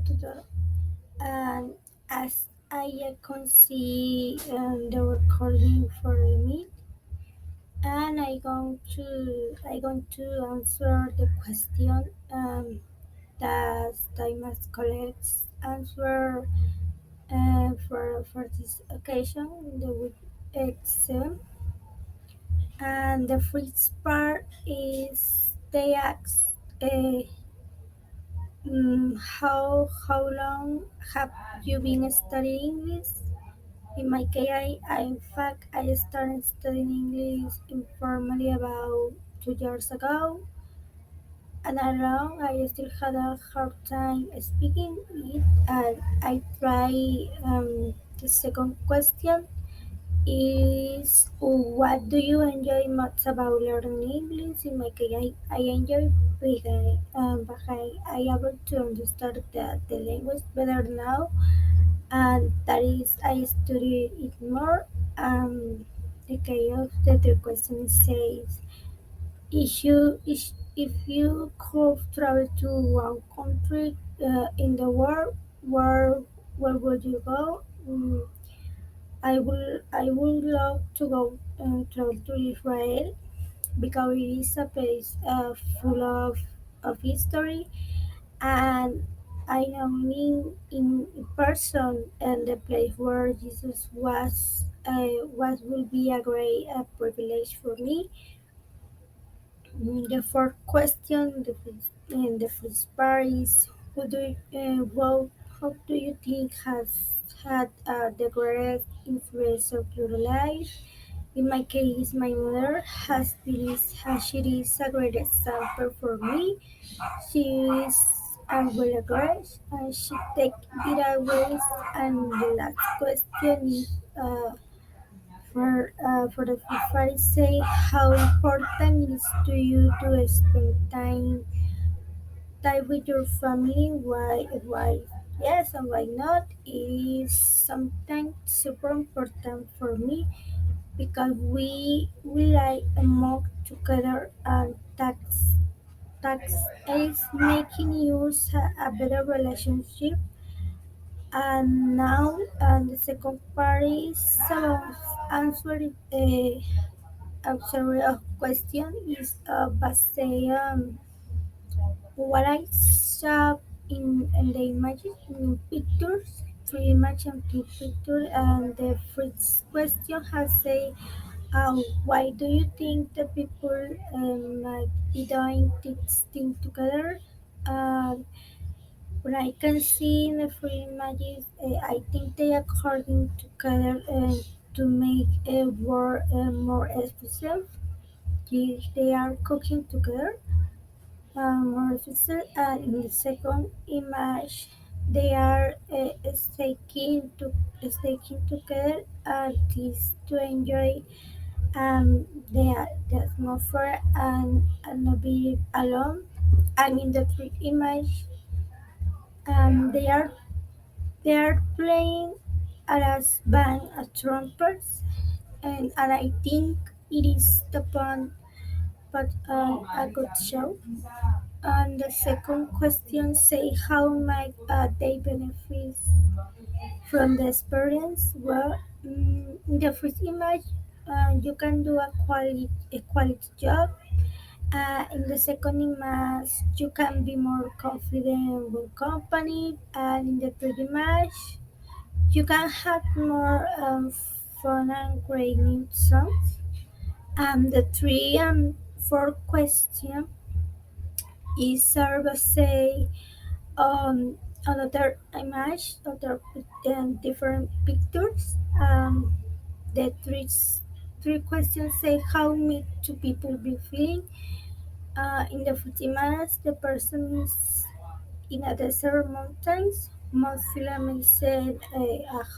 tutor. And as I can see the recording for the meet, and I going to answer the question that I must collect answer for this occasion in the week exam. And the first part is they ask uh, how long have you been studying English? In my case, in fact, I started studying English informally about 2 years ago, and along I still had a hard time speaking it. And I try the second question is what do you enjoy most about learning English? In my case, I enjoy because I able to understand the language better now, and that is I study it more. The case of the third question says if you could travel to one country in the world, where would you go? I would love to go travel to Israel because it is a place full of history, and I know in person and the place where Jesus was will be a great privilege for me. The fourth question, the first part is how do you think has had the greatest influence of your life? In my case, my mother she is a great example for me. She is a really great and she take it always. And the last question is for the FIFA say how important it is to you to spend time with your family. Why yes and why not is sometimes super important for me because we like more together, and tax is making use a better relationship. And now and the second part is about answering a question is but say what I saw in the images in pictures, three image and two picture. And the first question has say why do you think the people like be doing this thing together? uh, what I can see in the three images, I think they are according together to make a world more special. They are cooking together more special. And in the second image, they are staking together this to enjoy the atmosphere and not be alone. And in the third image, they are playing as band a trumpets, and I think it is the band, but a good show. And the second question say how might they benefit from the experience? Well, in the first image, you can do a quality job. In the second image, you can be more confident with company, and in the third image, you can have more fun and great new songs. The three and four question is say another image, different pictures. The three questions say how me two people be feeling. In the first image, the person is in a desert mountains. Most films said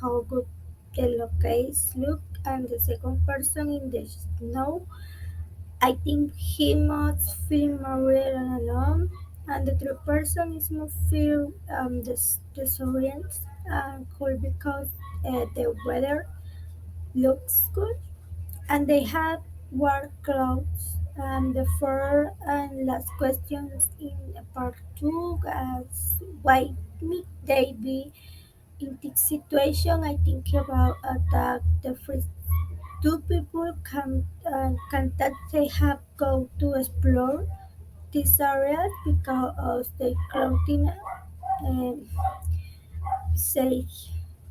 how good the locales look, and the second person in the snow. I think he must feel more real and alone, and the third person is more feel disoriented and cold because the weather looks good, and they have warm clothes. The fourth and last question in part two is why may they be in this situation? I think about that the first two people can that they have go to explore this area because the clothing say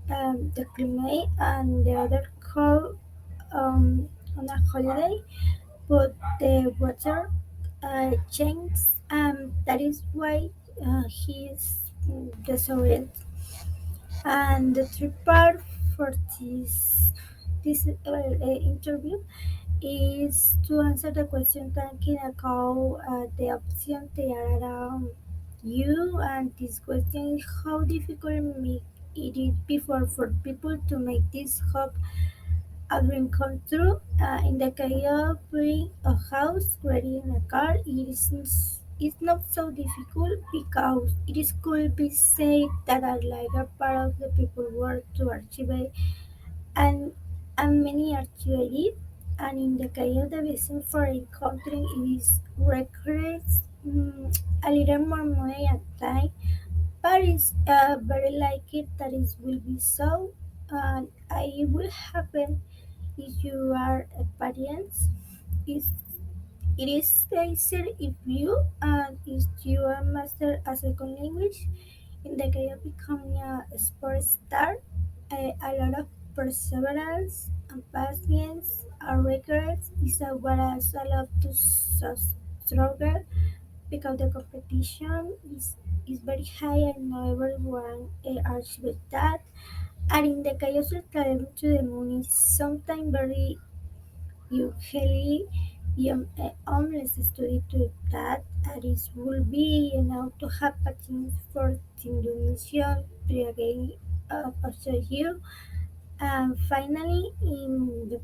the climate and the other call on a holiday, but the weather changed. That is why he is disoriented. And the three part for this interview is to answer the question thinking about the options they are around you, and this question is how difficult it is before for people to make this hope a dream come true. In the case of buying a house, renting a car, it's not so difficult because it is could be said that a larger part of the people work to achieve it, and and many achieve it. And in the case of the business for a country, it is requires a little more money and time, but it's very likely that it will be so. And it will happen if you are a parent. It's, it is easier if if you are master a second language. In the case of becoming a sports star, a lot of perseverance and patience are required. Is what has a lot to struggle because the competition is very high and not everyone achieves that. And in the case of traveling to the moon is sometimes very usually unless study to that it will be to have a chance for Indonesia to again after you. And finally in the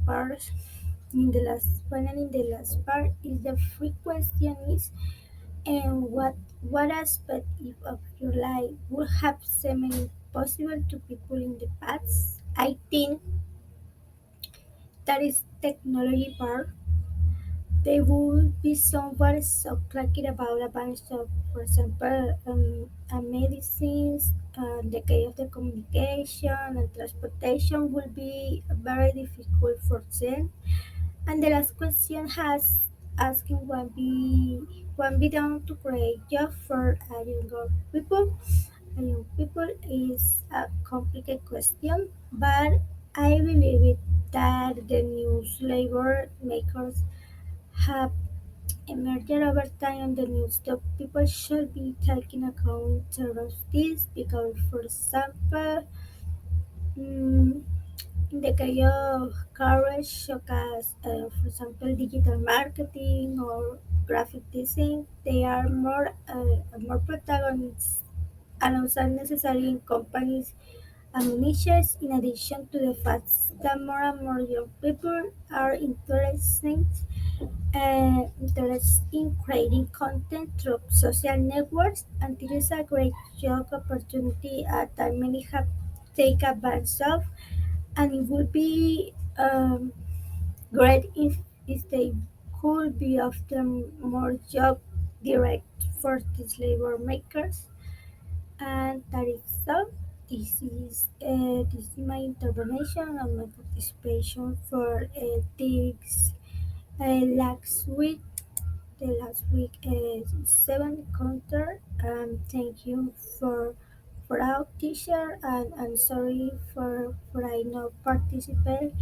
last part is the free question is and what aspect of your life would have seemed possible to people in the past. I think that is technology part. They would be somewhat so talking about a bunch of, for example, medicines, the case of the communication and transportation will be very difficult for them. And the last question has asking what be done to create job for younger people. Young people is a complicated question, but I believe it that the new labor makers have emerged over time on the news that people should be taking account of this because, for example, mm, in the case of courage, such as, for example, digital marketing or graphic design, they are more protagonists and also necessary in companies and niches. In addition to the fact that more and more young people are interested in creating content through social networks, and this is a great job opportunity that many have taken advantage of, and it would be great if they could be often more job direct for these labor makers. And that is all. This is my intervention and my participation for this last week. The last week seven encounter. Thank you for our teacher, and I'm sorry for I not participate.